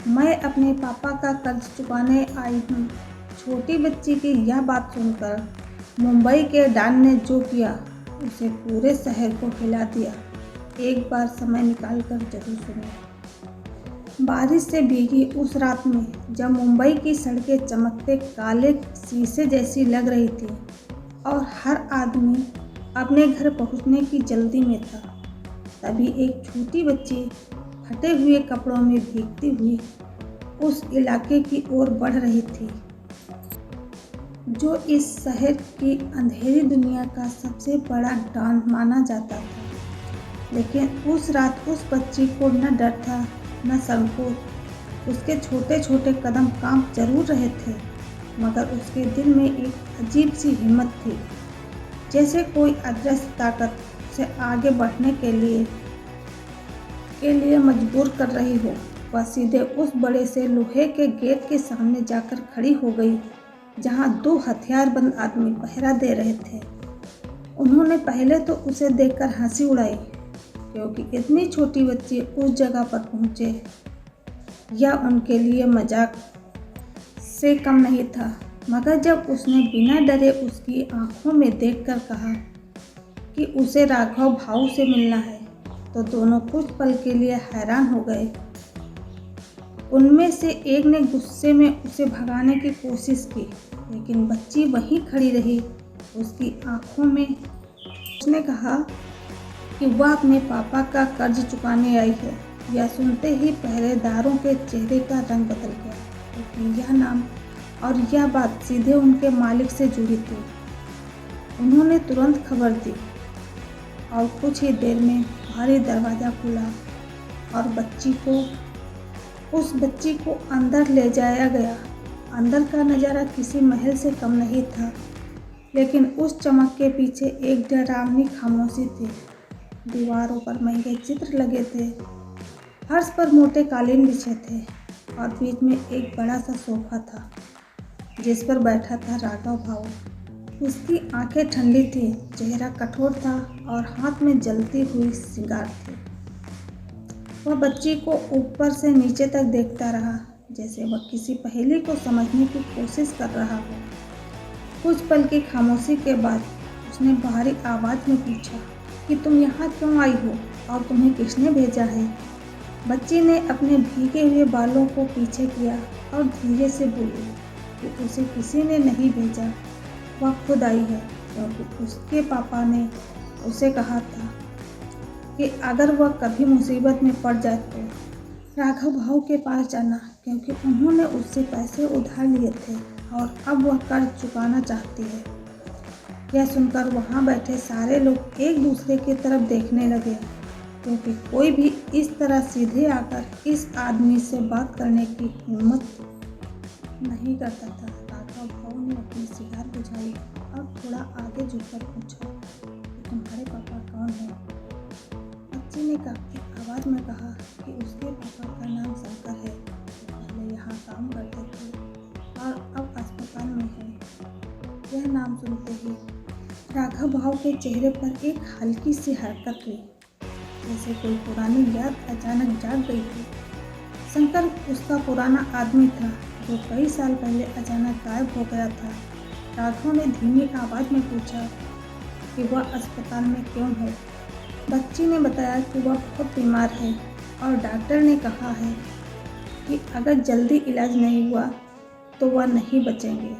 मैं अपने पापा का कर्ज चुकाने आई हूँ। छोटी बच्ची की यह बात सुनकर मुंबई के डॉन ने जो किया उसे पूरे शहर को हिला दिया। एक बार समय निकालकर जरूर सुनो। बारिश से भीगी उस रात में जब मुंबई की सड़कें चमकते काले शीशे जैसी लग रही थी और हर आदमी अपने घर पहुंचने की जल्दी में था, तभी एक छोटी बच्ची फटे हुए कपड़ों में भीगती हुई उस इलाके की ओर बढ़ रही थी जो इस शहर की अंधेरी दुनिया का सबसे बड़ा डॉन माना जाता था। लेकिन उस रात उस बच्ची को न डर था न संकोच। उसके छोटे छोटे कदम कांप जरूर रहे थे, मगर उसके दिल में एक अजीब सी हिम्मत थी, जैसे कोई अदृश्य ताकत उसे आगे बढ़ने के लिए मजबूर कर रही हो। वह सीधे उस बड़े से लोहे के गेट के सामने जाकर खड़ी हो गई, जहां दो हथियारबंद आदमी पहरा दे रहे थे। उन्होंने पहले तो उसे देखकर हंसी उड़ाई, क्योंकि इतनी छोटी बच्ची उस जगह पर पहुंचे यह उनके लिए मजाक से कम नहीं था। मगर जब उसने बिना डरे उसकी आंखों में देखकर कहा कि उसे राघव भाऊ से मिलना है, तो दोनों कुछ पल के लिए हैरान हो गए। उनमें से एक ने गुस्से में उसे भगाने की कोशिश की, लेकिन बच्ची वहीं खड़ी रही। उसकी आंखों में उसने कहा कि वह अपने पापा का कर्ज चुकाने आई है। यह सुनते ही पहरेदारों के चेहरे का रंग बदल गया, क्योंकि यह नाम और यह बात सीधे उनके मालिक से जुड़ी थी। उन्होंने तुरंत खबर दी और कुछ ही देर में भारी दरवाज़ा खुला और उस बच्ची को अंदर ले जाया गया। अंदर का नज़ारा किसी महल से कम नहीं था, लेकिन उस चमक के पीछे एक डरावनी खामोशी थी। दीवारों पर महंगे चित्र लगे थे, फर्श पर मोटे कालीन बिछे थे और बीच में एक बड़ा सा सोफा था जिस पर बैठा था राघव भाऊ। उसकी आंखें ठंडी थी, चेहरा कठोर था और हाथ में जलती हुई सिगार थी। वह बच्ची को ऊपर से नीचे तक देखता रहा, जैसे वह किसी पहेली को समझने की कोशिश कर रहा हो। कुछ पल की खामोशी के बाद उसने भारी आवाज़ में पूछा कि तुम यहाँ क्यों आई हो और तुम्हें किसने भेजा है। बच्ची ने अपने भीगे हुए बालों को पीछे किया और धीरे से बोली कि उसे किसी ने नहीं भेजा, वह खुद आई है, क्योंकि उसके पापा ने उसे कहा था कि अगर वह कभी मुसीबत में पड़ जाए तो राघव भाऊ के पास जाना, क्योंकि उन्होंने उससे पैसे उधार लिए थे और अब वह कर्ज चुकाना चाहती है। यह सुनकर वहाँ बैठे सारे लोग एक दूसरे की तरफ देखने लगे, क्योंकि कोई भी इस तरह सीधे आकर इस आदमी से बात करने की हिम्मत नहीं करता था। राघव भाऊ ने अपनी सिगार बुझाई और थोड़ा आगे झुककर पूछा कि तुम्हारे पापा कौन हैं। बच्ची ने काफी आवाज़ में कहा कि उसके पापा का नाम शंकर है, पहले यहाँ काम करते थे और अब अस्पताल में है। यह नाम सुनते ही राघव भाऊ के चेहरे पर एक हल्की सी हरकत हुई, जैसे कोई पुरानी याद अचानक जाग गई थी। शंकर उसका पुराना आदमी था जो कई साल पहले अचानक गायब हो गया था। राघव ने धीमी आवाज़ में पूछा कि वह अस्पताल में क्यों है। बच्ची ने बताया कि वह बहुत बीमार है और डॉक्टर ने कहा है कि अगर जल्दी इलाज नहीं हुआ तो वह नहीं बचेंगे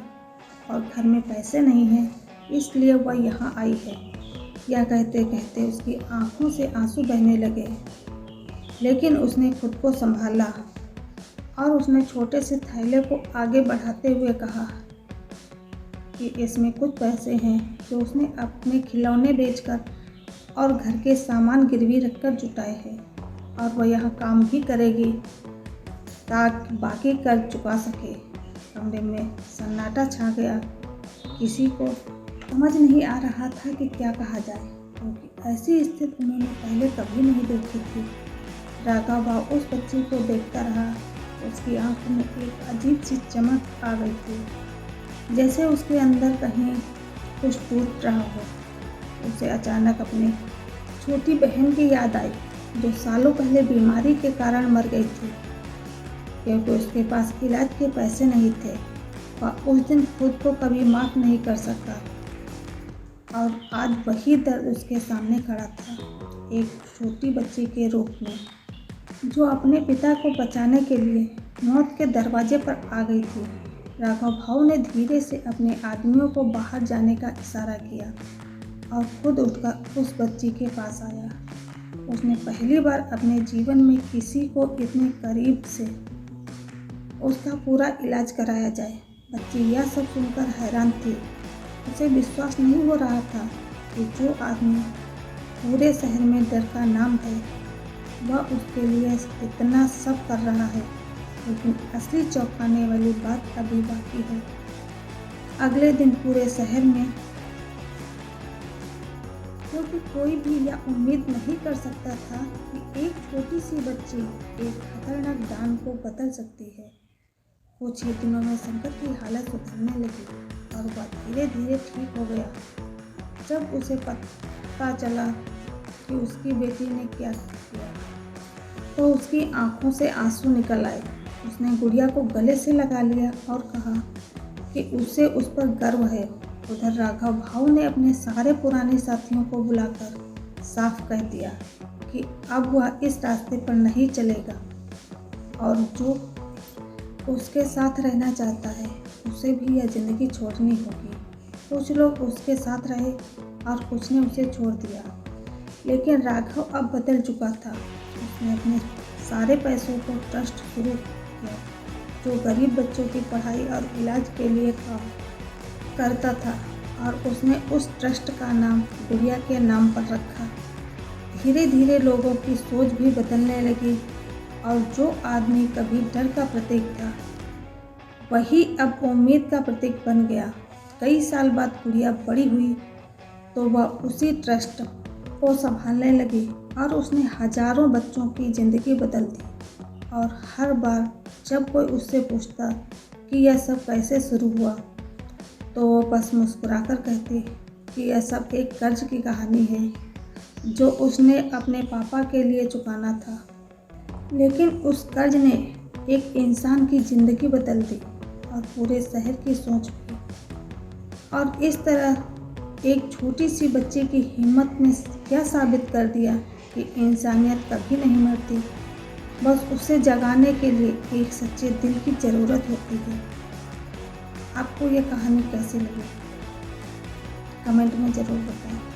और घर में पैसे नहीं हैं, इसलिए वह यहाँ आई है। यह कहते कहते उसकी आंखों से आंसू बहने लगे, लेकिन उसने खुद को संभाला और उसने छोटे से थैले को आगे बढ़ाते हुए कहा कि इसमें कुछ पैसे हैं जो उसने अपने खिलौने बेचकर और घर के सामान गिरवी रखकर जुटाए हैं, और वह यहाँ काम भी करेगी ताकि बाकी कर्ज चुका सके। कमरे में सन्नाटा छा गया। किसी को समझ नहीं आ रहा था कि क्या कहा जाए, क्योंकि ऐसी स्थिति उन्होंने पहले कभी नहीं देखी थी। राघव भाऊ उस बच्ची को देखता रहा। उसकी आंखों में एक अजीब सी चमक आ गई थी, जैसे उसके अंदर कहीं कुछ टूट रहा हो। उसे अचानक अपनी छोटी बहन की याद आई, जो सालों पहले बीमारी के कारण मर गई थी। क्योंकि उसके पास इलाज के पैसे नहीं थे। वह उस दिन खुद को कभी माफ़ नहीं कर सका और आज वही दर्द उसके सामने खड़ा था, एक छोटी बच्ची के रूप में, जो अपने पिता को बचाने के लिए मौत के दरवाजे पर आ गई थी। राघव भाऊ ने धीरे से अपने आदमियों को बाहर जाने का इशारा किया और खुद उठकर उस बच्ची के पास आया। उसने पहली बार अपने जीवन में किसी को इतने करीब से उसका पूरा इलाज कराया जाए। बच्ची यह सब सुनकर हैरान थी। उसे विश्वास नहीं हो रहा था कि जो आदमी पूरे शहर में डर का नाम है, वह उसके लिए इतना सब कर रहा है। लेकिन असली चौंकाने वाली बात अभी बाकी है। अगले दिन पूरे शहर में, क्योंकि कोई भी यह उम्मीद नहीं कर सकता था कि एक छोटी सी बच्ची एक खतरनाक डांड को बदल सकती है। कुछ ही दिनों में शंकर की हालत सुधरने लगी और वह धीरे धीरे ठीक हो गया। जब उसे पता चला कि उसकी बेटी ने क्या किया, तो उसकी आंखों से आंसू निकल आए। उसने गुड़िया को गले से लगा लिया और कहा कि उसे उस पर गर्व है। उधर राघव भाऊ ने अपने सारे पुराने साथियों को बुलाकर साफ कह दिया कि अब वह इस रास्ते पर नहीं चलेगा और जो उसके साथ रहना चाहता है उसे भी यह ज़िंदगी छोड़नी होगी। कुछ लोग उसके साथ रहे और कुछ ने उसे छोड़ दिया, लेकिन राघव अब बदल चुका था। उसने अपने सारे पैसों को ट्रस्ट शुरू किया, जो गरीब बच्चों की पढ़ाई और इलाज के लिए काम करता था, और उसने उस ट्रस्ट का नाम गुड़िया के नाम पर रखा। धीरे धीरे लोगों की सोच भी बदलने लगी और जो आदमी कभी डर का प्रतीक था, वही अब उम्मीद का प्रतीक बन गया। कई साल बाद गुड़िया बड़ी हुई तो वह उसी ट्रस्ट को संभालने लगी और उसने हजारों बच्चों की ज़िंदगी बदल दी। और हर बार जब कोई उससे पूछता कि यह सब कैसे शुरू हुआ, तो वो बस मुस्कुराकर कहती कि यह सब एक कर्ज की कहानी है जो उसने अपने पापा के लिए चुकाना था। लेकिन उस कर्ज ने एक इंसान की ज़िंदगी बदल दी और पूरे शहर की सोच भी। और इस तरह एक छोटी सी बच्ची की हिम्मत ने क्या साबित कर दिया कि इंसानियत कभी नहीं मरती, बस उसे जगाने के लिए एक सच्चे दिल की ज़रूरत होती है। आपको यह कहानी कैसी लगी? कमेंट में ज़रूर बताएं।